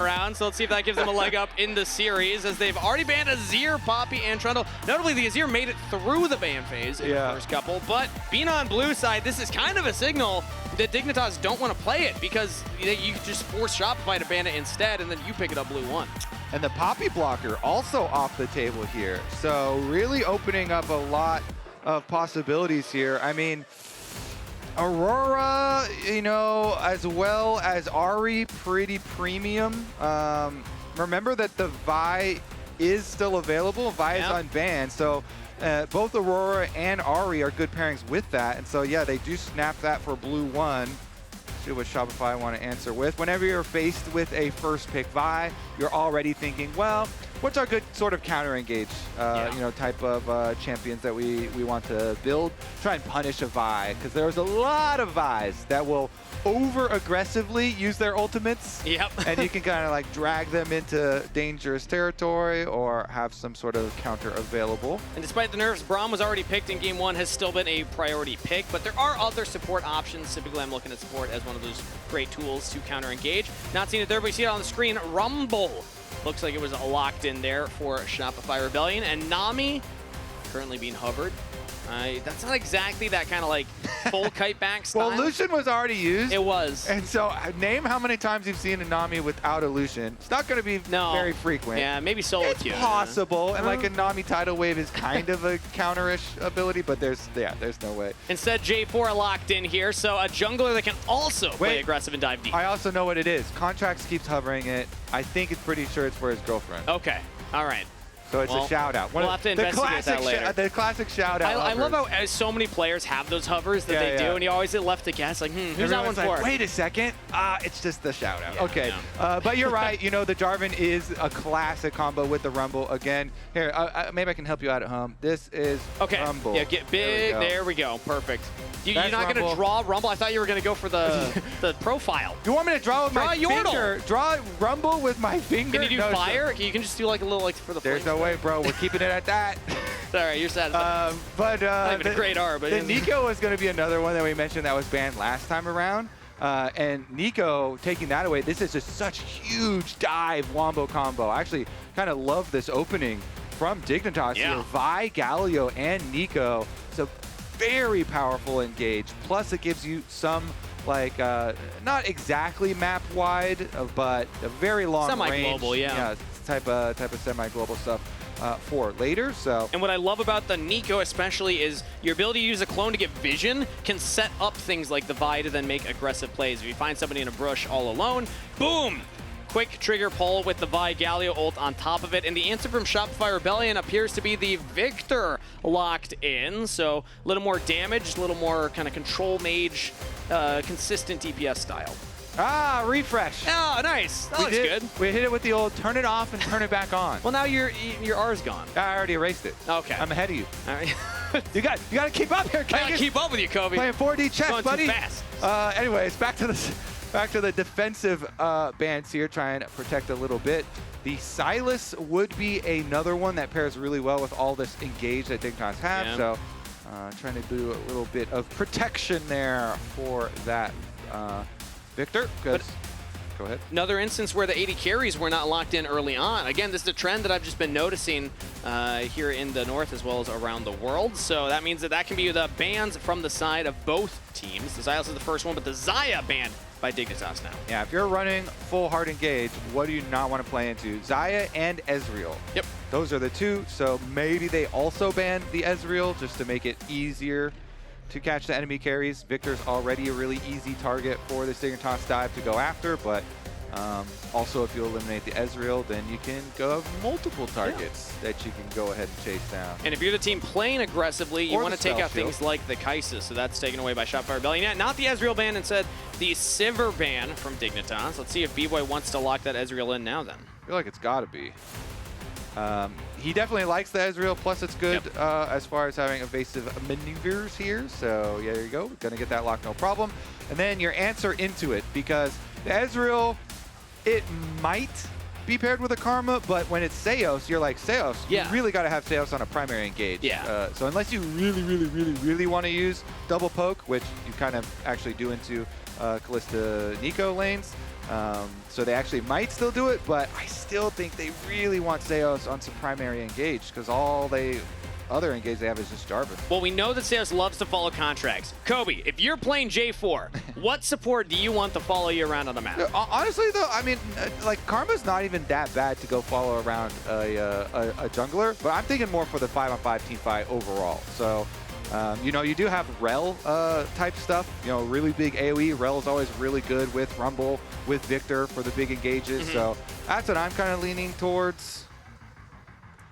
around, so let's see if that gives them a leg up in the series, as they've already banned Azir, Poppy, and Trundle. Notably, the Azir made it through the ban phase in the first couple, but being on blue side, this is kind of a signal that Dignitas don't want to play it, because you just force Shopify to ban it instead, and then you pick it up blue 1. And the Poppy blocker also off the table here, so really opening up a lot of possibilities here. I mean, Aurora, you know, as well as Ahri, pretty premium. Remember that the Vi is still available. Vi is unbanned, so both Aurora and Ahri are good pairings with that. And so, yeah, they do snap that for blue 1. See what Shopify want to answer with. Whenever you're faced with a first pick Vi, you're already thinking, well, what's our good sort of counter engage, you know, type of champions that we want to build? Try and punish a Vi, because there's a lot ofVis that will over aggressively use their ultimates. And you can kind of like drag them into dangerous territory or have some sort of counter available. And despite the nerfs, Braum was already picked in game 1, has still been a priority pick, but there are other support options. Typically, I'm looking at support as one of those great tools to counter engage. Not seeing it there, but you see it on the screen. Rumble. Looks like it was locked in there for Shopify Rebellion. And Nami currently being hovered. That's not exactly that kind of like full kite back style. Well, Lucian was already used. It was. And so name how many times you've seen a Nami without a Lucian. It's not going to be very frequent. Yeah, maybe solo queue. It's possible. And like a Nami tidal wave is kind of a counter-ish ability, but there's no way. Instead, J4 locked in here, so a jungler that can also play aggressive and dive deep. I also know what it is. Contractz keeps hovering it. I think it's pretty sure it's for his girlfriend. Okay. All right. So it's a shout out. We'll have to investigate that later. The classic shout out. I love how so many players have those hovers that they do, and you always get left to guess, like, who's that one for? Like, wait a second. It's just the shout out. Okay. But you're right. You know, the Jarvan is a classic combo with the Rumble. Again, here, maybe I can help you out at home. This is Rumble. Yeah, get big. There we go. Perfect. You're not going to draw Rumble? I thought you were going to go for the profile. You want me to draw with my finger? Draw Rumble with my finger? Can you do fire? You can just do like a little, like, for the There's no way, bro. We're keeping it at that. All right, you're satisfied. But not even a great R, but the Neeko was going to be another one that we mentioned that was banned last time around. And Neeko taking that away, this is just such huge dive wombo combo. I actually kind of love this opening from Dignitas here. Vi, Galio, and Neeko. So very powerful engage. Plus it gives you some, like, not exactly map wide, but a very long semi-global, range. Type of semi-global stuff for later. So, and what I love about the Neeko especially is your ability to use a clone to get vision can set up things like the Vi to then make aggressive plays. If you find somebody in a brush all alone, boom! Quick trigger pull with the Vi Galio ult on top of it. And the answer from Shopify Rebellion appears to be the Viktor locked in. So a little more damage, a little more kind of control mage, consistent DPS style. Ah, refresh. Oh, nice. That looks good. We hit it with the old turn it off and turn it back on. Well, now your R's gone. I already erased it. Okay. I'm ahead of you. All right. you got to keep up here, Kangas. I got to keep up with you, Kobe. Playing 4D chess, going buddy. Too fast. Anyways, back to the defensive bans here, trying to protect a little bit. The Sylas would be another one that pairs really well with all this engage that Dignitas have. So trying to do a little bit of protection there for that Viktor. Go ahead. Another instance where the AD carries were not locked in early on. Again, this is a trend that I've just been noticing here in the north as well as around the world. So that means that can be the bans from the side of both teams. The Sylas is the first one, but the Xayah banned by Dignitas now. Yeah, if you're running full hard engage, what do you not want to play into? Xayah and Ezreal. Yep. Those are the two, so maybe they also ban the Ezreal just to make it easier to catch the enemy carries. Viktor's already a really easy target for the Dignitas dive to go after, but also if you eliminate the Ezreal, then you can go have multiple targets that you can go ahead and chase down. And if you're the team playing aggressively, you want to take out things like the Kai'Sa, so that's taken away by Shopify Rebellion. Yeah, not the Ezreal ban, instead the Sivir ban from Dignitas. Let's see if Bvoy wants to lock that Ezreal in now then. I feel like it's got to be. He definitely likes the Ezreal, plus it's good as far as having evasive maneuvers here. So yeah, there you go. Gonna get that lock, no problem. And then your answer into it, because the Ezreal, it might be paired with a Karma, but when it's Seos, you're like, Seos, you really got to have Seos on a primary engage. So unless you really want to use double poke, which you kind of actually do into Kalista Neeko lanes, So they actually might still do it, but I still think they really want Zeus on some primary engage because all other engage they have is just Jarvan. Well, we know that Zeus loves to follow Contractz. Kobe, if you're playing J4, what support do you want to follow you around on the map? Honestly, though, I mean, like, Karma's not even that bad to go follow around a jungler, but I'm thinking more for the 5-on-5 team fight overall. So, you know, you do have Rell type stuff, you know, really big AoE. Rell is always really good with Rumble, with Viktor for the big engages. So that's what I'm kind of leaning towards.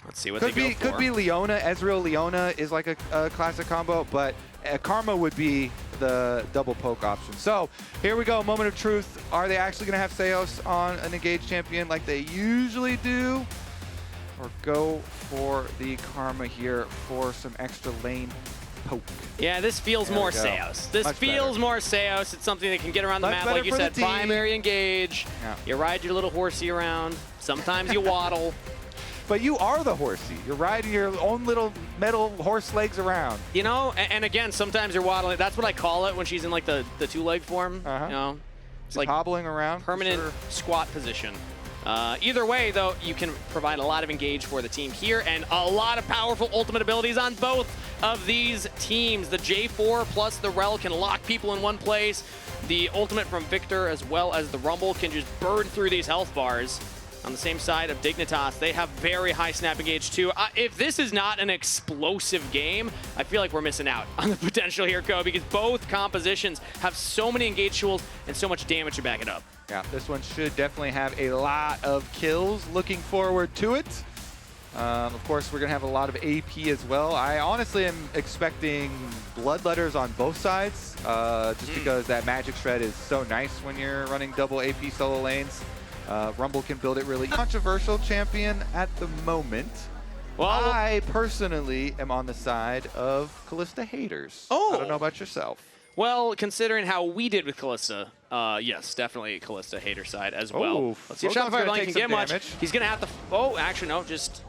Let's see what they go for. Could be Leona. Ezreal Leona is like a classic combo, but Karma would be the double poke option. So here we go, moment of truth. Are they actually going to have Zeus on an engaged champion like they usually do? Or go for the Karma here for some extra lane poke? Yeah, this feels more Zeus. This feels more Zeus. It's something that can get around the map, like you said, primary engage. Yeah. You ride your little horsey around. Sometimes you waddle. But you are the horsey. You're riding your own little metal horse legs around. You know, and again, sometimes you're waddling. That's what I call it when she's in like the two-leg form. You know, it's like hobbling around. Permanent squat position. Either way, though, you can provide a lot of engage for the team here and a lot of powerful ultimate abilities on both of these teams. The J4 plus the Rell can lock people in one place. The ultimate from Viktor as well as the Rumble can just burn through these health bars. On the same side of Dignitas, they have very high snap engage too. If this is not an explosive game, I feel like we're missing out on the potential here, Kobe, because both compositions have so many engage tools and so much damage to back it up. Yeah, this one should definitely have a lot of kills. Looking forward to it. Of course, we're going to have a lot of AP as well. I honestly am expecting bloodletters on both sides, just because that magic shred is so nice when you're running double AP solo lanes. Rumble can build it really. Controversial champion at the moment. Well, I personally am on the side of Kalista haters. Oh. I don't know about yourself. Well, considering how we did with Kalista, yes, definitely Kalista hater side as well. Let's see if Shopify Line can get much. He's going to have to... Oh, actually, no, just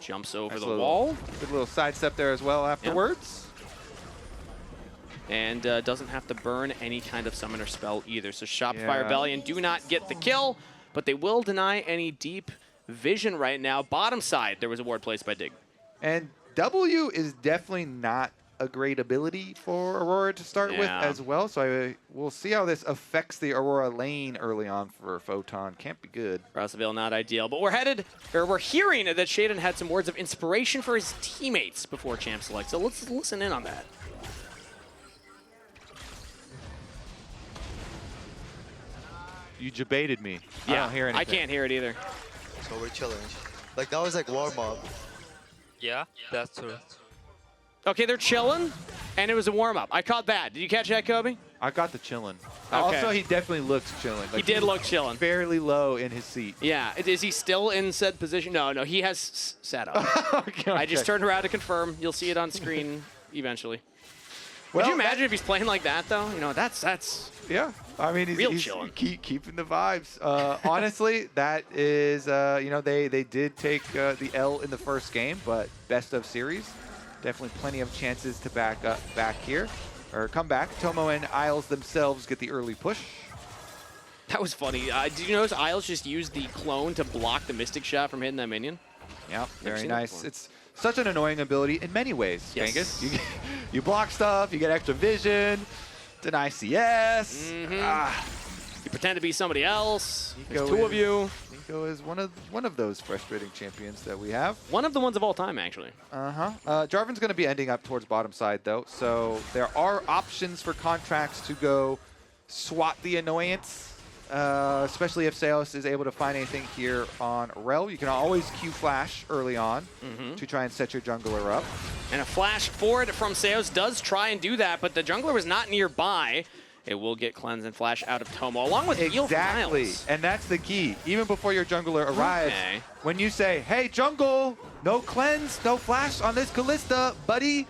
jumps over the wall. Good little sidestep there as well afterwards. Yep. And doesn't have to burn any kind of summoner spell either. So Shopify Rebellion do not get the kill, but they will deny any deep vision right now. Bottom side, there was a ward placed by Dig. And W is definitely not a great ability for Aurora to start with as well. So we'll see how this affects the Aurora lane early on for Photon. Can't be good. Rossville not ideal, but we're hearing that Sheiden had some words of inspiration for his teammates before Champ Select. So let's listen in on that. You debated me. Yeah, I don't hear anything. I can't hear it either. So we're chilling. Like, that was like warm-up. Yeah, that's true. Okay, they're chilling, and it was a warm-up. I caught that. Did you catch that, Kobe? I got the chilling. Okay. Also, he definitely looks chilling. Like, he did look chilling. Fairly low in his seat. Yeah. Is he still in said position? No, he has sat up. Okay. I just turned around to confirm. You'll see it on screen eventually. Well, could you imagine if he's playing like that, though? You know, that's yeah. I mean, he's keeping the vibes. Honestly, that is, you know, they did take the L in the first game, but best of series. Definitely plenty of chances to back here, or come back. Tomo and Isles themselves get the early push. That was funny. Did you notice Isles just used the clone to block the Mystic Shot from hitting that minion? Yeah, very nice. It's such an annoying ability in many ways, Kangas. You block stuff, you get extra vision, deny CS. You pretend to be somebody else. There's two of you. Neeko is one of those frustrating champions that we have. One of the ones of all time, actually. Jarvan's going to be ending up towards bottom side, though, so there are options for Contractz to go swat the annoyance, especially if Zeus is able to find anything here on Rell. You can always Q flash early on to try and set your jungler up. And a flash forward from Zeus does try and do that, but the jungler was not nearby. It will get cleanse and flash out of Tomo, along with heal from Isles. And that's the key. Even before your jungler arrives, when you say, hey, jungle, no cleanse, no flash on this Kalista, buddy,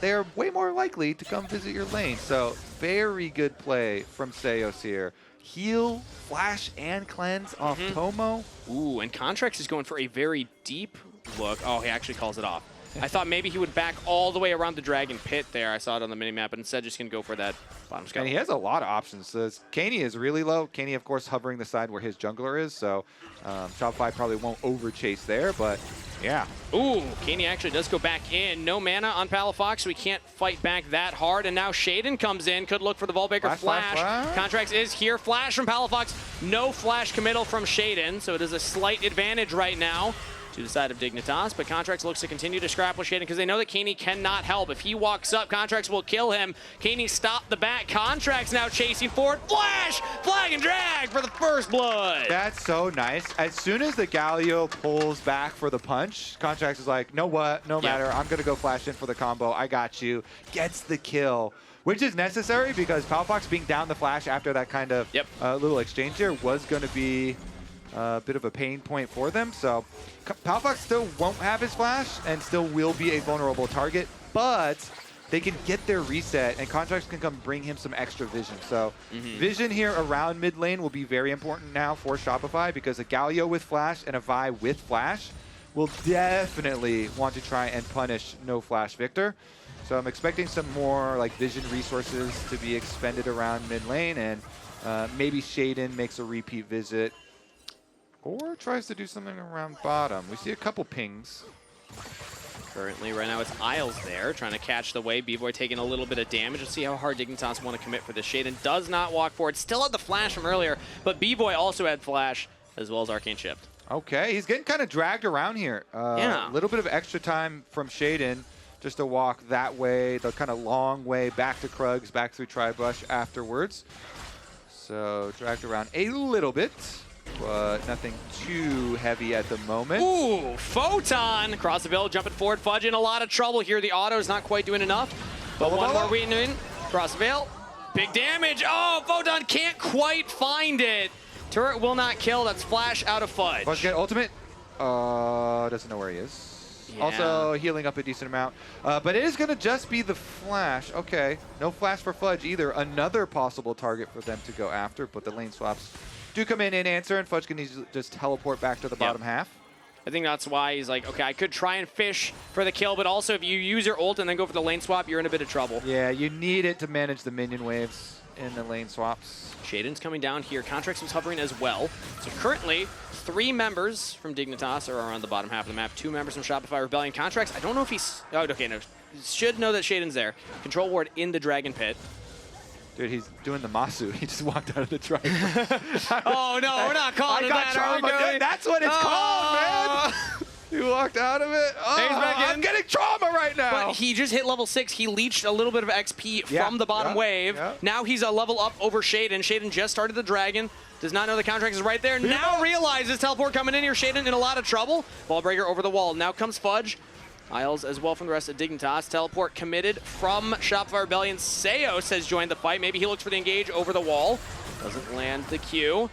they're way more likely to come visit your lane. So very good play from Zeus here. Heal, flash, and cleanse off Tomo. Ooh, and Contractz is going for a very deep look. Oh, he actually calls it off. I thought maybe he would back all the way around the Dragon Pit there. I saw it on the minimap, but instead just going to go for that bottom scout. And he has a lot of options. So Keine is really low. Keine, of course, hovering the side where his jungler is. So Shopify probably won't overchase there, but yeah. Ooh, Keine actually does go back in. No mana on Palafox, so we can't fight back that hard. And now Sheiden comes in. Could look for the Vaultbreaker flash. Contractz is here. Flash from Palafox. No flash committal from Sheiden, so it is a slight advantage right now to the side of Dignitas, but Contractz looks to continue to scrap with Sheiden because they know that Keine cannot help. If he walks up, Contractz will kill him. Keine stopped the back. Contractz now chasing forward. Flash! Flag and drag for the first blood. That's so nice. As soon as the Galio pulls back for the punch, Contractz is like, know what? No matter. I'm going to go flash in for the combo. I got you. Gets the kill, which is necessary because Palafox being down the flash after that kind of little exchange here was going to be a bit of a pain point for them. So Palafox still won't have his flash and still will be a vulnerable target, but they can get their reset and Contractz can come bring him some extra vision. So vision here around mid lane will be very important now for Shopify because a Galio with flash and a Vi with flash will definitely want to try and punish no flash Viktor. So I'm expecting some more like vision resources to be expended around mid lane, and maybe Sheiden makes a repeat visit or tries to do something around bottom. We see a couple pings. Currently, right now, it's Isles there, trying to catch the wave. Bvoy taking a little bit of damage. Let's see how hard Dignitas want to commit for this. Sheiden does not walk forward. Still had the flash from earlier, but Bvoy also had flash, as well as Arcane Shift. Okay, he's getting kind of dragged around here. A little bit of extra time from Sheiden just to walk that way, the kind of long way back to Krugs, back through Tri-Brush afterwards. So dragged around a little bit, but nothing too heavy at the moment. Ooh, Photon across the village, jumping forward. Fudge in a lot of trouble here. The auto is not quite doing enough, but one more waiting in. Cross the veil, big damage. Oh, Photon can't quite find it. Turret will not kill. That's flash out of Fudge. Fudge get ultimate. Doesn't know where he is. Yeah. Also healing up a decent amount. But it is going to just be the flash. Okay, no flash for Fudge either. Another possible target for them to go after, but the lane swaps do come in and answer, and Fudge can just teleport back to the bottom half. I think that's why he's like, okay, I could try and fish for the kill, but also if you use your ult and then go for the lane swap, you're in a bit of trouble. Yeah, you need it to manage the minion waves in the lane swaps. Sheiden's coming down here. Contractz was hovering as well. So currently, 3 members from Dignitas are on the bottom half of the map. 2 members from Shopify Rebellion. Contractz, I don't know if he's... Oh, okay, no. Should know that Sheiden's there. Control ward in the Dragon Pit. Dude, he's doing the Masu. He just walked out of the Dragon. Oh, no, we're not calling it that. Trauma. That's what it's called, man. He walked out of it. Oh, I'm getting trauma right now. But he just hit level 6. He leached a little bit of XP from the bottom wave. Now he's a level up over Sheiden. Sheiden just started the Dragon. Does not know the Contractz is right there. Now realizes teleport coming in here. Sheiden in a lot of trouble. Ballbreaker over the wall. Now comes Fudge. Isles as well from the rest of Dignitas. Teleport committed from Shopify Rebellion. Seos has joined the fight. Maybe he looks for the engage over the wall. Doesn't land the Q.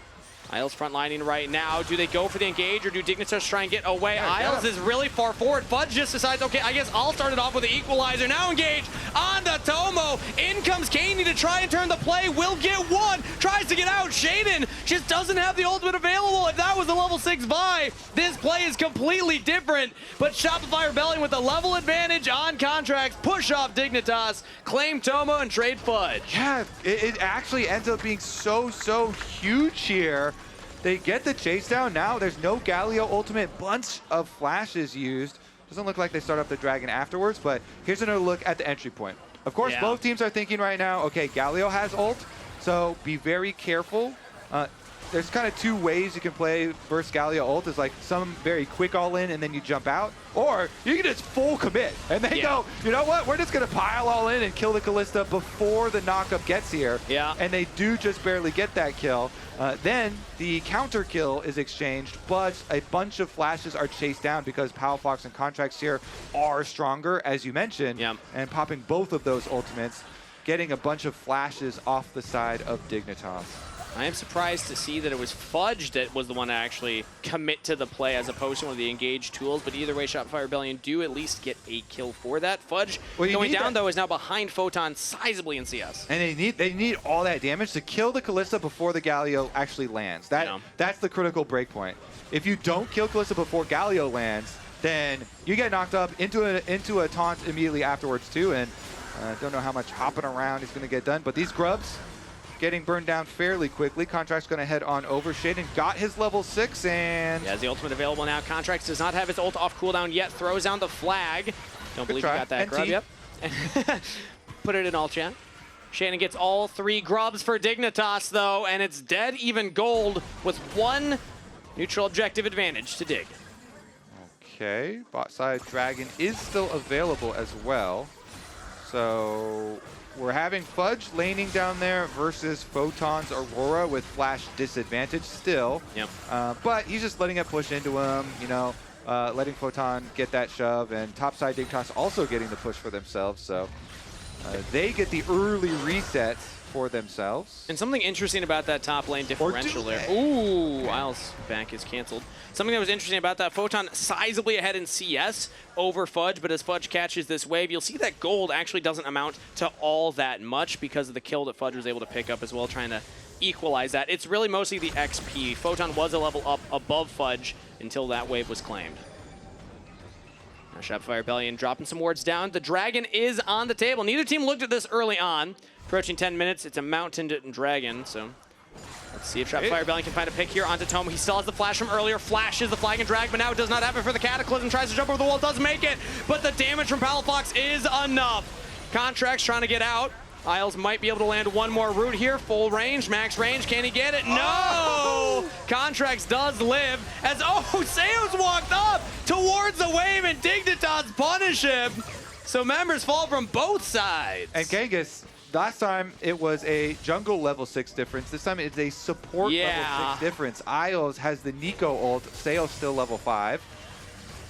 Isles frontlining right now. Do they go for the engage or do Dignitas try and get away? Isles is really far forward. Fudge just decides, okay, I guess I'll start it off with the equalizer. Now engage on the Tomo. In comes Keine to try and turn the play. Will get one. Tries to get out. Sheiden just doesn't have the ultimate available. If that was the level 6 Vi, this play is completely different. But Shopify Rebellion with the level advantage on Contractz. Push off Dignitas. Claim Tomo and trade Fudge. Yeah, it actually ends up being so huge here. They get the chase down. Now there's no Galio ultimate. Bunch of flashes used. Doesn't look like they start up the Dragon afterwards, but here's another look at the entry point. Of course, both teams are thinking right now, okay, Galio has ult, so be very careful. There's kind of 2 ways you can play versus Galio ult. Is like some very quick all in and then you jump out, or you can just full commit and then go, you know what, we're just gonna pile all in and kill the Kalista before the knockup gets here. And they do just barely get that kill. Then the counter kill is exchanged, but a bunch of flashes are chased down because Palafox and Contractz here are stronger, as you mentioned, and popping both of those ultimates, getting a bunch of flashes off the side of Dignitas. I am surprised to see that it was Fudge that was the one to actually commit to the play as opposed to one of the engaged tools. But either way, Shopify Rebellion do at least get a kill for that. Fudge going down, though, is now behind Photon sizably in CS. And they need all that damage to kill the Kalista before the Galio actually lands. That's the critical breakpoint. If you don't kill Kalista before Galio lands, then you get knocked up into a taunt immediately afterwards too, and don't know how much hopping around is going to get done, but these grubs getting burned down fairly quickly. Contractz going to head on over. Sheiden got his level 6, and... Yeah, the ultimate available now. Contractz does not have his ult off cooldown yet. Throws down the flag. Don't believe he got that grub. Yep. Put it in all chat. Sheiden gets all 3 grubs for Dignitas, though, and it's dead even gold with 1 neutral objective advantage to Dig. Okay, bot side Dragon is still available as well. So we're having Fudge laning down there versus Photon's Aurora with flash disadvantage still. Yep. But he's just letting it push into him, you know, letting Photon get that shove, and topside Dignitas also getting the push for themselves. So they get the early resets for themselves. And something interesting about that top lane differential there. Ooh, Isles back is canceled. Something that was interesting about that, Photon sizably ahead in CS over Fudge, but as Fudge catches this wave, you'll see that gold actually doesn't amount to all that much because of the kill that Fudge was able to pick up as well, trying to equalize that. It's really mostly the XP. Photon was a level up above Fudge until that wave was claimed. Now Shopify Rebellion dropping some wards down. The Dragon is on the table. Neither team looked at this early on. Approaching 10 minutes, it's a mountain dragon, so let's see if Shopify Rebellion can find a pick here onto Tomo. He still has the flash from earlier, flashes the flag and drag, but now it does not have it for the Cataclysm, tries to jump over the wall, doesn't make it, but the damage from Palafox is enough. Contractz trying to get out. Isles might be able to land one more root here, full range, max range, can he get it? No! Contractz does live, as, Seo's walked up towards the wave and Dignitas punish him. So members fall from both sides. And Kangas, last time it was a jungle level 6 difference. This time it's a support level 6 difference. Isles has the Neeko ult. Seo's still level 5.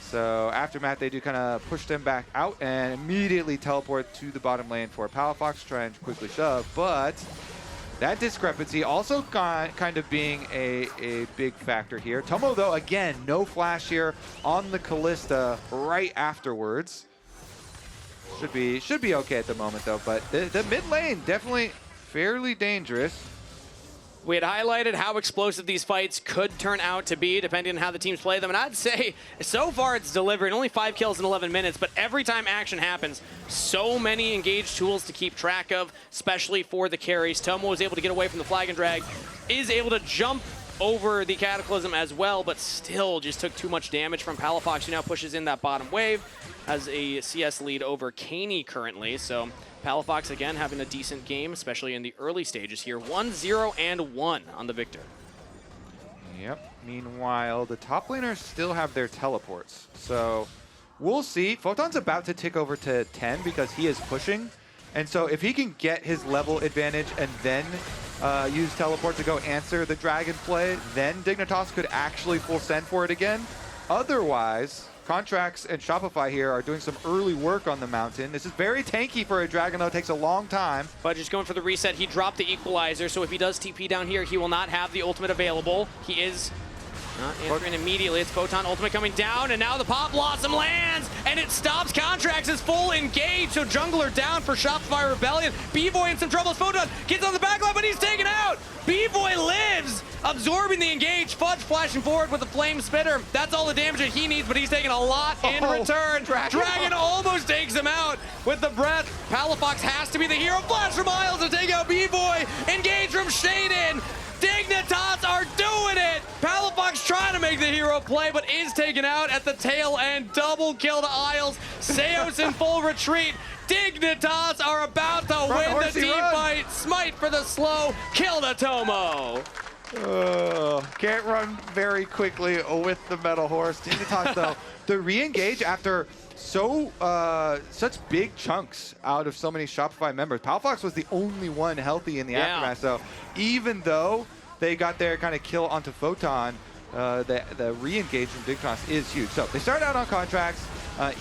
So Aftermath, they do kind of push them back out and immediately teleport to the bottom lane for Palafox, try and quickly shove. But that discrepancy also kind of being a big factor here. Tomo, though, again, no flash here on the Kalista right afterwards. Should be okay at the moment, though, but the mid lane definitely fairly dangerous. We had highlighted how explosive these fights could turn out to be depending on how the teams play them, and I'd say so far it's delivering. Only 5 kills in 11 minutes, but every time action happens, so many engaged tools to keep track of, especially for the carries. Tomo was able to get away from the flag and drag, is able to jump over the Cataclysm as well, but still just took too much damage from Palafox, who now pushes in that bottom wave, has a CS lead over Keine currently, so Palafox again having a decent game, especially in the early stages here. 1-0 and 1 on the Viktor. Yep. Meanwhile, the top laners still have their teleports. So we'll see. Photon's about to tick over to 10 because he is pushing. And so if he can get his level advantage and then use teleport to go answer the dragon play, then Dignitas could actually full send for it again. Otherwise, Contractz and Shopify here are doing some early work on the mountain. This is very tanky for a dragon, though. It takes a long time. Fudge is going for the reset. He dropped the equalizer, so if he does TP down here, he will not have the ultimate available. He is not answering immediately. It's Photon ultimate coming down, and now the Pop Blossom lands, and it stops Contractz' full engage. So jungler down for Shopify Rebellion. Bvoy in some trouble. Photon gets on the back line, but he's taken out. Bvoy lives, absorbing the engage. Fudge flashing forward with the flame spitter. That's all the damage that he needs, but he's taking a lot in return. Dragon almost takes him out with the breath. Palafox has to be the hero. Flash from Isles to take out Bvoy. Engage from Sheiden. Dignitas are doing it! Palafox trying to make the hero play, but is taken out at the tail end. Double kill to Isles. Seos in full retreat. Dignitas are about to win the team fight. Smite for the slow. Kill to Tomo. Can't run very quickly with the Metal Horse. Dignitas, though, the re-engage after such big chunks out of so many Shopify members. Palafox was the only one healthy in the aftermath, so even though they got their kind of kill onto Photon, the re-engage from Dignitas is huge. So they start out on Contractz.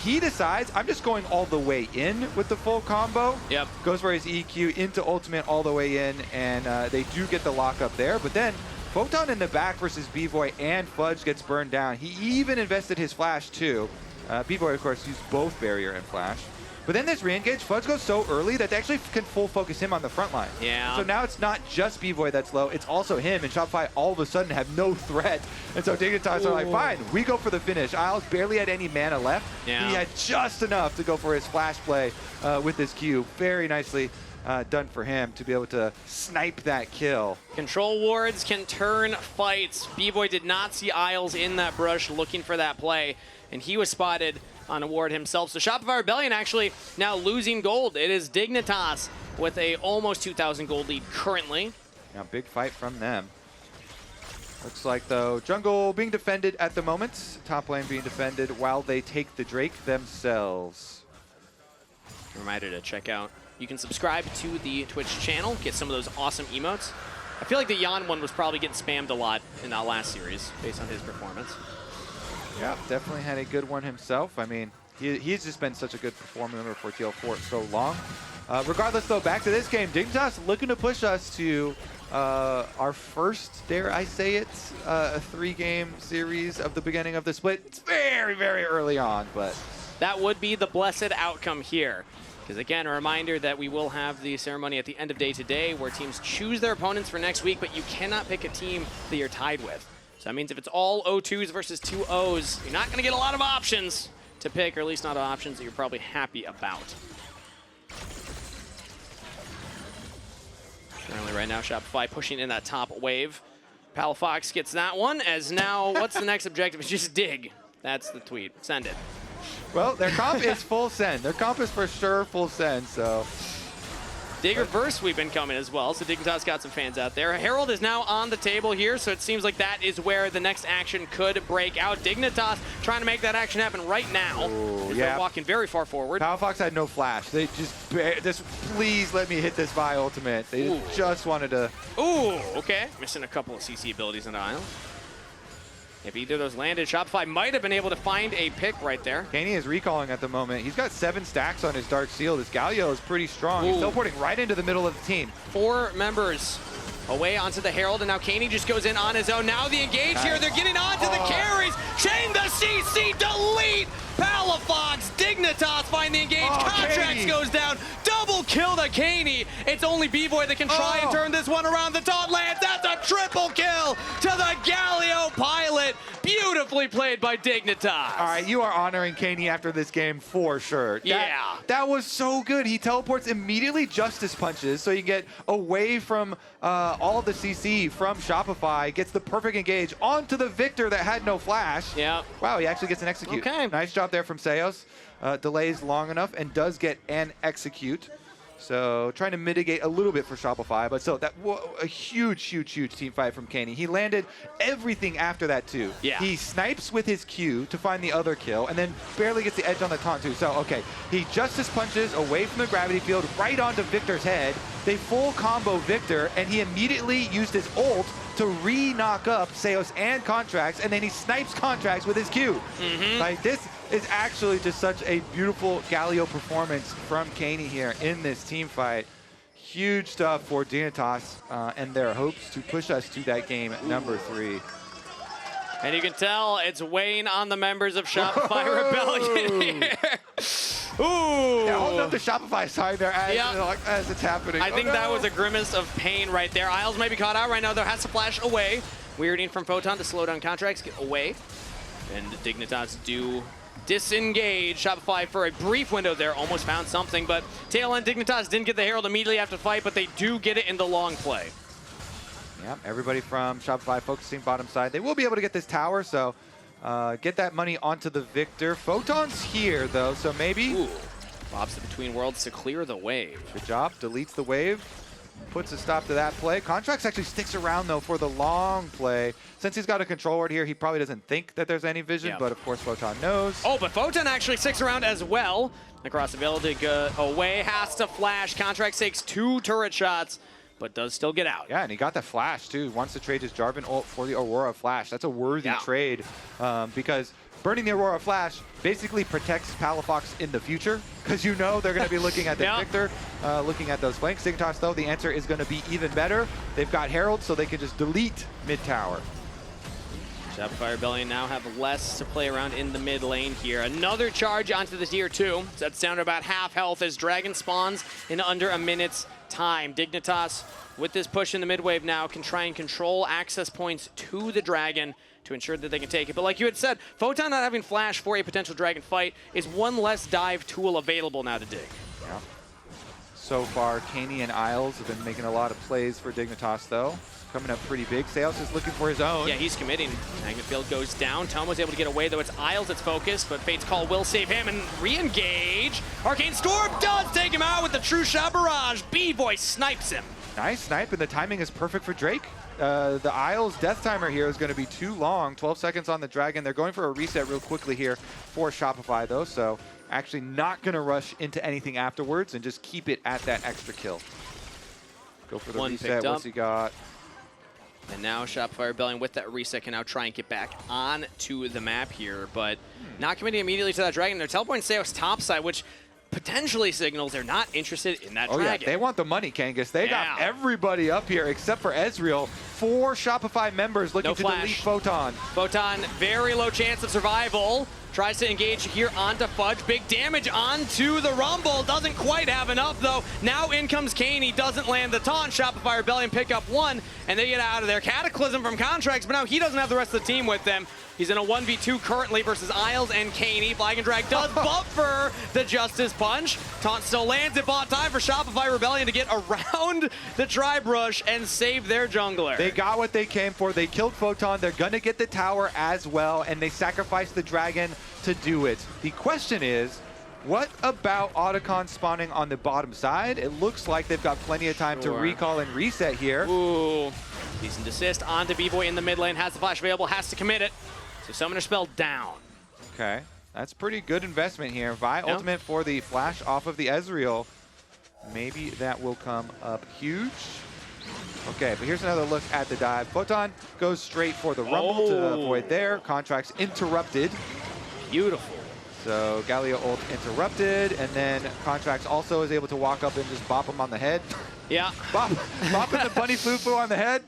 He decides, I'm just going all the way in with the full combo. Yep. Goes for his EQ into ultimate all the way in, and they do get the lockup there. But then Photon in the back versus Bvoy and Fudge gets burned down. He even invested his flash too. Bvoy, of course, used both barrier and flash. But then this re-engage, Fudge goes so early that they actually can full focus him on the front line. Yeah. So now it's not just Bvoy that's low, it's also him, and Shopify all of a sudden have no threat. And so Dignitas are like, fine, we go for the finish. Isles barely had any mana left. Yeah. He had just enough to go for his flash play with his Q. Very nicely done for him to be able to snipe that kill. Control wards can turn fights. Bvoy did not see Isles in that brush looking for that play, and he was spotted on a ward himself. So Shopify Rebellion actually now losing gold. It is Dignitas with a almost 2,000 gold lead currently. Now big fight from them. Looks like though jungle being defended at the moment. Top lane being defended while they take the Drake themselves. Reminder to check out. You can subscribe to the Twitch channel, get some of those awesome emotes. I feel like the Jan one was probably getting spammed a lot in that last series based on his performance. Yeah, definitely had a good one himself. I mean, he's just been such a good performer for TL for so long. Regardless, though, back to this game, Dignitas looking to push us to our first, dare I say it, a 3-game series of the beginning of the split. It's very, very early on, but that would be the blessed outcome here. Because again, a reminder that we will have the ceremony at the end of day today where teams choose their opponents for next week, but you cannot pick a team that you're tied with. So that means if it's all 0-2s versus 2-0s, you're not going to get a lot of options to pick, or at least not options that you're probably happy about. Currently right now, Shopify pushing in that top wave. Palafox gets that one, as now, what's the next objective? It's just dig. That's the tweet. Send it. well, their comp is full send. Their comp is for sure full send, so. Dig reverse sweep incoming as well, so Dignitas got some fans out there. Herald is now on the table here, so it seems like that is where the next action could break out. Dignitas trying to make that action happen right now. Ooh, They're walking very far forward. Palafox had no flash. They just please let me hit this Vi ultimate. They just wanted to. Ooh, okay. Missing a couple of CC abilities in the aisle. If either of those landed, Shopify might have been able to find a pick right there. Keine is recalling at the moment. He's got 7 stacks on his Dark Seal. This Galio is pretty strong. He's teleporting right into the middle of the team. 4 members away onto the Herald, and now Keine just goes in on his own. Now the engage here, they're getting onto the carries. Sheiden the CC, delete! Palafox, Dignitas find the engage. Contractz goes down. Double kill to Keine. It's only Bvoy that can try and turn this one around. The taunt lands. That's a triple kill to the Galio pilot. Beautifully played by Dignitas. All right, you are honoring Keine after this game for sure. Yeah. That was so good. He teleports immediately Justice Punches, so you get away from all of the CC from Shopify, gets the perfect engage onto the Viktor that had no flash. Yeah. Wow, he actually gets an execute. Okay. Nice job there from Seos. Delays long enough and does get an execute. So trying to mitigate a little bit for Shopify, but still, that a huge, huge, huge team fight from Keine. He landed everything after that too. Yeah. He snipes with his Q to find the other kill, and then barely gets the edge on the taunt too. So okay, he Justice Punches away from the gravity field right onto Viktor's head. They full combo Viktor, and he immediately used his ult to re-knock up Seos and Contractz, and then he snipes Contractz with his Q. Like, this is actually just such a beautiful Galio performance from Keine here in this team fight. Huge stuff for Dignitas and their hopes to push us to that game number 3. And you can tell it's weighing on the members of Shopify Rebellion here. Ooh. Yeah, holding up the Shopify side there as it's happening. I think that was a grimace of pain right there. Isles may be caught out right now. There has to flash away. Weirding from Photon to slow down Contractz, get away. And Dignitas do disengage. Shopify for a brief window there almost found something, but tail end Dignitas didn't get the Herald immediately after the fight, but they do get it in the long play. Yeah, everybody from Shopify focusing bottom side. They will be able to get this tower, so get that money onto the Viktor. Photon's here, though, so maybe. Ooh. Bobs the Between Worlds to clear the wave. Good job. Deletes the wave. Puts a stop to that play. Contractz actually sticks around, though, for the long play. Since he's got a control ward here, he probably doesn't think that there's any vision, but of course Photon knows. Oh, but Photon actually sticks around as well. Across the field to go away, has to flash. Contractz takes 2 turret shots, but does still get out. Yeah, and he got the flash, too. Wants to trade his Jarvan ult for the Aurora flash. That's a worthy trade because burning the Aurora flash basically protects Palafox in the future, because you know they're going to be looking at the Viktor, looking at those flanks. Dignitas, though, the answer is going to be even better. They've got Herald, so they can just delete mid-tower. Shopify Rebellion now have less to play around in the mid lane here. Another charge onto the tier 2. So that's down to about half health as Dragon spawns in under a minute's time. Dignitas, with this push in the mid wave now, can try and control access points to the Dragon to ensure that they can take it. But like you had said, Photon not having flash for a potential Dragon fight is one less dive tool available now to Dig. Yeah. So far, Keine and Isles have been making a lot of plays for Dignitas, though. Coming up pretty big. Seos is looking for his own. Yeah, he's committing. Magnet Field goes down. Tomo's able to get away, though it's Isles that's focused, but Fate's Call will save him and re-engage. Arcane Storm does take him out with the True Shot Barrage. Bvoy snipes him. Nice snipe, and the timing is perfect for Drake. The Isles death timer here is going to be too long. 12 seconds on the Dragon. They're going for a reset real quickly here for Shopify, though, so actually not going to rush into anything afterwards and just keep it at that extra kill. Go for the reset. What's he got? And now Shopify Rebellion with that reset can now try and get back onto the map here, but not committing immediately to that Dragon. They're teleporting Seos topside, which potentially signals they're not interested in that Dragon. Yeah, they want the money, Kangas. They got everybody up here except for Ezreal. 4 Shopify members looking to delete Photon. Photon, very low chance of survival. Tries to engage here onto Fudge. Big damage onto the Rumble. Doesn't quite have enough, though. Now in comes Keine. Doesn't land the taunt. Shopify Rebellion pick up 1, and they get out of there. Cataclysm from Contractz, but now he doesn't have the rest of the team with them. He's in a 1v2 currently versus Isles and Keine. Flag and Drag does buffer the Justice Punch. Taunt still lands at bot time for Shopify Rebellion to get around the Tribe Rush and save their jungler. They got what they came for. They killed Photon. They're going to get the tower as well, and they sacrificed the Dragon to do it. The question is, what about Otacon spawning on the bottom side? It looks like they've got plenty of time to recall and reset here. Ooh, decent assist onto Bvoy in the mid lane. Has the flash available, has to commit it. So Summoner Spell down. Okay, that's pretty good investment here. Vi ultimate for the flash off of the Ezreal. Maybe that will come up huge. Okay, but here's another look at the dive. Photon goes straight for the Rumble to avoid there. Contractz interrupted. Beautiful. So Galio ult interrupted, and then Contractz also is able to walk up and just bop him on the head. Yeah. Bopping the bunny foo-foo on the head.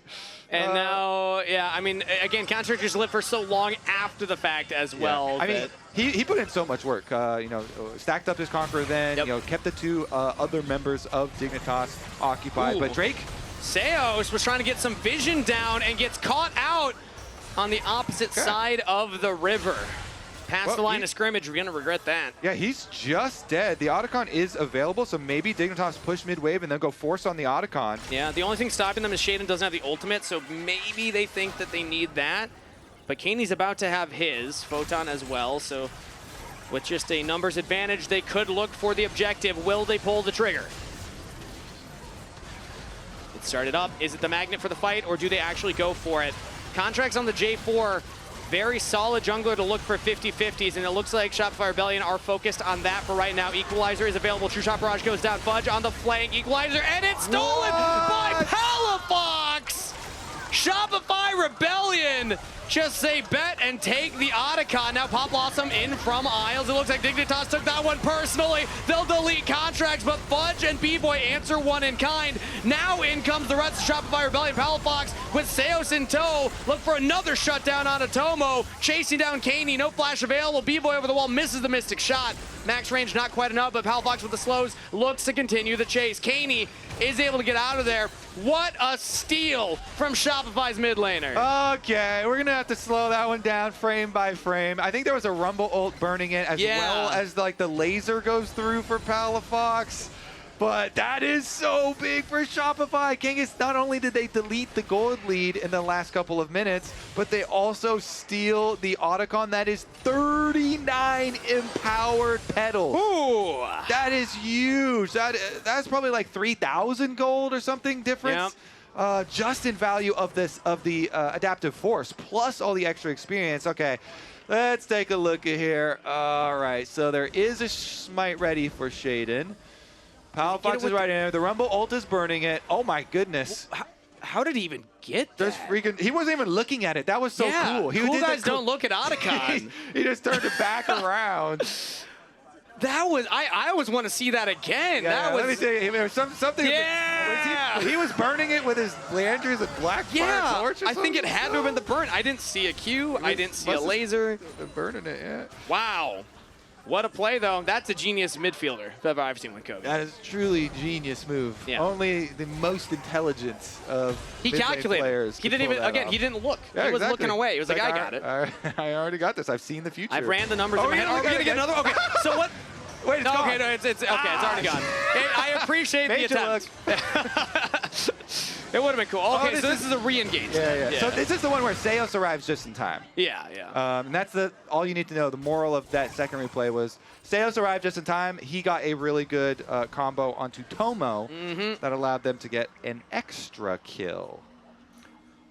And now, yeah, I mean, again, Contractz just lived for so long after the fact as well. I mean, he put in so much work. You know, stacked up his Conqueror then, you know, kept the 2 other members of Dignitas occupied. But Drake? Seos was trying to get some vision down and gets caught out on the opposite side of the river. Past the line of scrimmage, we're going to regret that. Yeah, he's just dead. The Otacon is available, so maybe Dignitas push mid-wave and then go force on the Otacon. Yeah, the only thing stopping them is Sheiden doesn't have the ultimate, so maybe they think that they need that. But Kaine's about to have his, Photon as well, so with just a numbers advantage, they could look for the objective. Will they pull the trigger? It started up. Is it the magnet for the fight, or do they actually go for it? Contractz on the J4. Very solid jungler to look for 50-50s, and it looks like Shopify Rebellion are focused on that for right now. Equalizer is available. True Shot Barrage goes down. Fudge on the flank. Equalizer, and it's stolen by Palafox! Shopify Rebellion just say bet and take the Otacon. Now Pop Blossom in from Isles. It looks like Dignitas took that one personally. They'll delete Contractz, but Fudge and Bvoy answer one in kind. Now in comes the rest of Shopify Rebellion. Palafox with Seos in tow. Look for another shutdown on a Tomo. Chasing down Keine. No flash available. Bvoy over the wall misses the Mystic Shot. Max range not quite enough, but Palafox with the slows looks to continue the chase. Keine is able to get out of there. What a steal from Shopify's mid laner. Okay, we're gonna have to slow that one down frame by frame. I think there was a Rumble ult burning it as well as like the laser goes through for Palafox. But that is so big for Shopify. Kangas, not only did they delete the gold lead in the last couple of minutes, but they also steal the Otacon. That is 39 empowered petals. Ooh. That is huge. That's probably like 3,000 gold or something difference. Just in value of the adaptive force, plus all the extra experience. Okay, let's take a look at here. All right, so there is a smite ready for Sheiden. Palafox is right in there. The Rumble ult is burning it. Oh my goodness. How did he even get that? He wasn't even looking at it. That was so cool. Cool guys don't look at Otacon. He just turned it back around. That was, I always want to see that again. Yeah, that was, let me tell you, something. Yeah! Yeah! He was burning it with his Leanders and black fire torch or I think it something? had to have been the burn. I didn't see a Q. I didn't see a laser. Burning it, yeah. Wow. What a play, though. That's a genius midfielder if ever I've seen one, Kobe. That is truly a genius move. Yeah. Only the most intelligent of He mid-lane calculated. players He could didn't pull even, that again, off. he didn't look. Yeah, he was exactly. looking away. He was like, I got it. I already got this. I've seen the future. I've ran the numbers Oh, in my head. yeah, Are we going to get another? Okay, so what? Wait, it's No, gone. okay, no, it's already gone. Hey, I appreciate the Major attempt. It would have been cool. Okay, so this is a re-engage. Yeah. So this is the one where Seos arrives just in time. Yeah. And that's all you need to know. The moral of that second replay was Seos arrived just in time. He got a really good combo onto Tomo that allowed them to get an extra kill.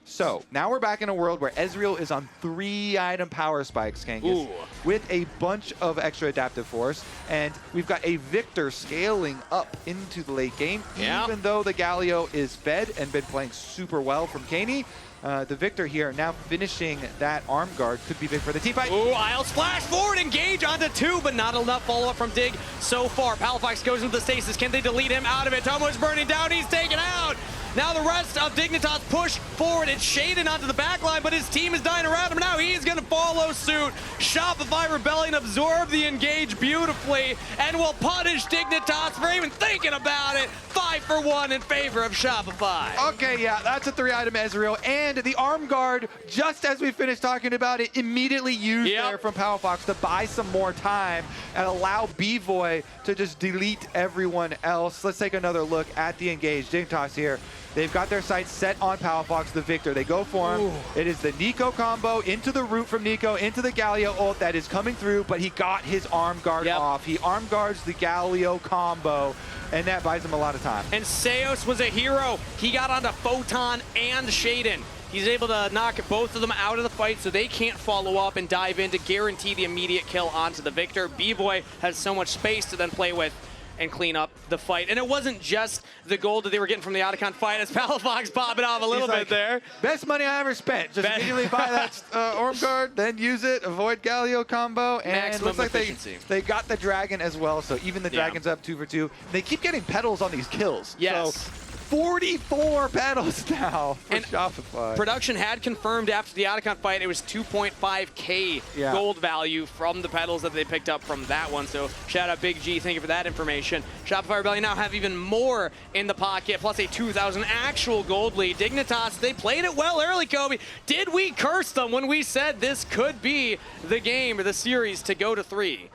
So now we're back in a world where Ezreal is on 3-item power spikes, Kangas, with a bunch of extra adaptive force, and we've got a Viktor scaling up into the late game, even though the Galio is fed and been playing super well from Keine. The Viktor here now finishing that arm guard could be big for the team fight. Ooh, I'll splash forward, engage onto 2, but not enough follow-up from Dig so far. Palafox goes into the stasis. Can they delete him out of it? Tomo's burning down. He's taken out. Now the rest of Dignitas push forward. It's Sheiden onto the back line, but his team is dying around him now. He's going to follow suit. Shopify Rebellion absorb the engage beautifully and will punish Dignitas for even thinking about it. 5 for 1 in favor of Shopify. Okay, yeah, that's a 3-item Ezreal. And the arm guard, just as we finished talking about it, immediately used there from Palafox to buy some more time and allow Bvoy to just delete everyone else. Let's take another look at the engage. Dignitas here. They've got their sights set on Palafox, the Viktor. They go for him. It is the Neeko combo into the root from Neeko, into the Galio ult that is coming through, but he got his arm guard off. He arm guards the Galio combo, and that buys him a lot of time. And Seos was a hero. He got onto Photon and Sheiden. He's able to knock both of them out of the fight so they can't follow up and dive in to guarantee the immediate kill onto the Viktor. Bvoy has so much space to then play with and clean up the fight. And it wasn't just the gold that they were getting from the Otacon fight, as Palafox popping off a little bit there. Best money I ever spent. Just immediately buy that arm guard, then use it, avoid Galio combo, and maximum looks like efficiency. they got the dragon as well, so even the dragon's up 2 for 2. They keep getting petals on these kills. Yes. So 44 petals now for Shopify. Production had confirmed after the Otacon fight it was 2.5K gold value from the petals that they picked up from that one. So shout out Big G, thank you for that information. Shopify Rebellion now have even more in the pocket, plus a 2,000 actual gold lead. Dignitas, they played it well early, Kobe. Did we curse them when we said this could be the game or the series to go to 3?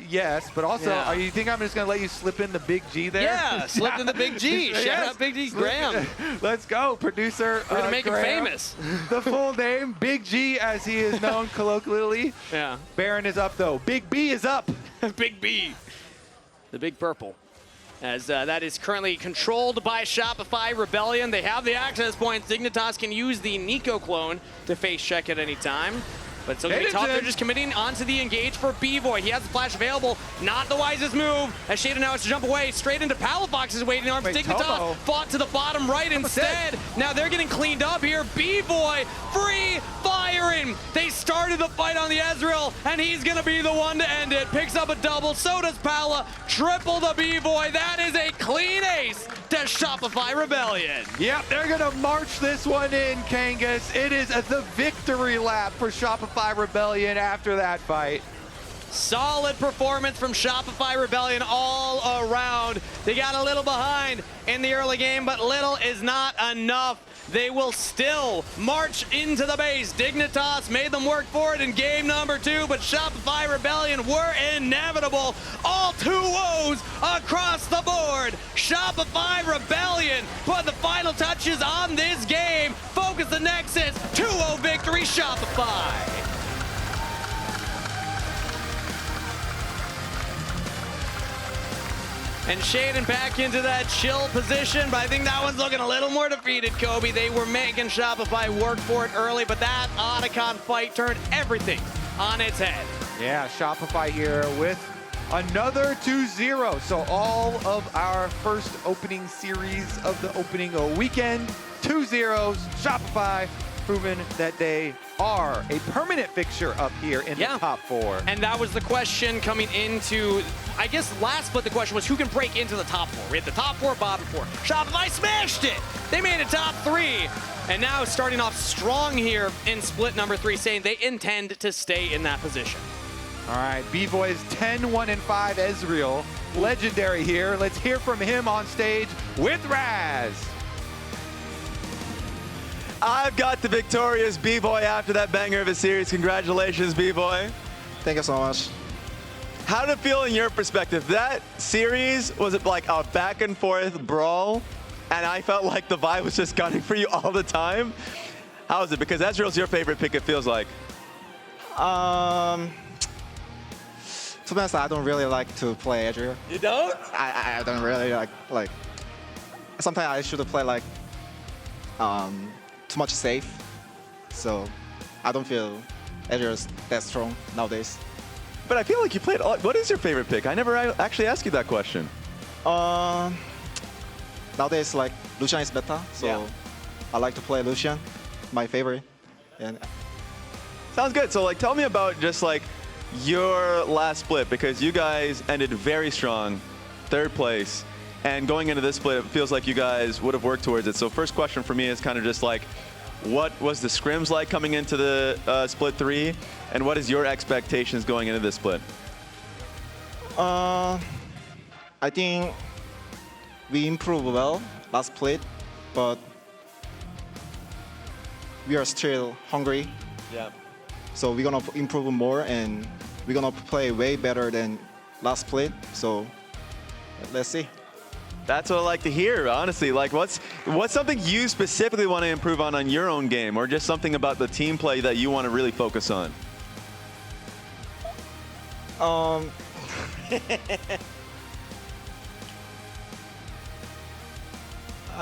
Yes, but also, you think I'm just going to let you slip in the Big G there? Yeah, slipped in the Big G. Shout out Big G Graham. Let's go, producer. We're going to make him Graham. famous. The full name, Big G, as he is known colloquially. Yeah. Baron is up, though. Big B is up. Big B. The Big Purple. As that is currently controlled by Shopify Rebellion. They have the access points. Dignitas can use the Neeko clone to face check at any time. But it's going to be tough. They're just committing onto the engage for Bvoy. He has the flash available. Not the wisest move. As Sheiden now has to jump away. Straight into Palafox's waiting arms. Dignitas fought to the bottom right instead. Now they're getting cleaned up here. Bvoy free firing. They started the fight on the Ezreal, and he's going to be the one to end it. Picks up a double. So does Pala. Triple the Bvoy. That is a clean ace to Shopify Rebellion. Yep, they're going to march this one in, Kangas. It is the victory lap for Shopify Rebellion after that fight. Solid performance from Shopify Rebellion all around. They got a little behind in the early game, but little is not enough. They will still march into the base. Dignitas made them work for it in game number 2, but Shopify Rebellion were inevitable. All 2 O's across the board. Shopify Rebellion put the final touches on this game. Focus the Nexus. 2-0 victory, Shopify. And Sheiden back into that chill position, but I think that one's looking a little more defeated, Kobe. They were making Shopify work for it early, but that Otacon fight turned everything on its head. Yeah, Shopify here with another 2-0. So all of our first opening series of the opening weekend, 2-0s, Shopify proven that they are a permanent fixture up here in the top 4. And that was the question coming into, I guess last split the question was who can break into the top 4. We had the top 4, bottom 4. Shopify smashed it. They made it top 3. And now starting off strong here in split number 3, saying they intend to stay in that position. All right, Bvoy's 10-1-5 Ezreal. Legendary here. Let's hear from him on stage with Raz. I've got the victorious Bvoy after that banger of a series. Congratulations, Bvoy. Thank you so much. How did it feel in your perspective? That series, was it like a back and forth brawl? And I felt like the vibe was just gunning for you all the time. How is it? Because Ezreal's your favorite pick, it feels like. To be honest, I don't really like to play Ezreal. You don't? I don't really like. Sometimes I should play like too much safe, so I don't feel Ezreal is that strong nowadays. But I feel like you played a lot. What is your favorite pick? I never actually asked you that question. Nowadays, like Lucian is better, so I like to play Lucian, my favorite. And sounds good. So like, tell me about just like your last split, because you guys ended very strong, 3rd place, and going into this split, it feels like you guys would have worked towards it. So first question for me is kind of just like, what was the scrims like coming into the split 3, and what is your expectations going into this split? I think we improved well last split, but we are still hungry. Yeah. So we're gonna improve more, and we're gonna play way better than last split. So let's see. That's what I like to hear, honestly. Like, what's something you specifically want to improve on your own game, or just something about the team play that you want to really focus on? I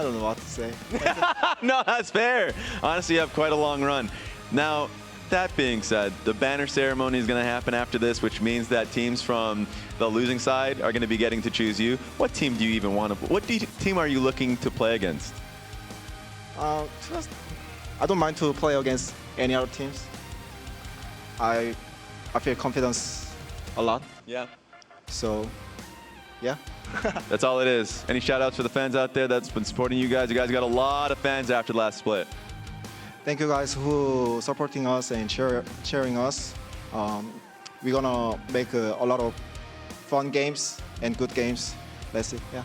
don't know what to say. No, that's fair. Honestly, you have quite a long run. Now, that being said, the banner ceremony is going to happen after this, which means that teams from the losing side are going to be getting to choose you. What team do you even want to? What team are you looking to play against? I don't mind to play against any other teams. I feel confidence a lot. Yeah. So, yeah. That's all it is. Any shout outs for the fans out there that's been supporting you guys? You guys got a lot of fans after the last split. Thank you guys who supporting us and cheering us. We're gonna make a lot of fun games and good games. Let's see, yeah.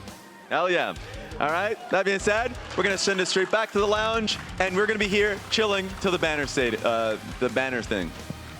Hell yeah. All right, that being said, we're gonna send it straight back to the lounge, and we're gonna be here chilling till the banner thing.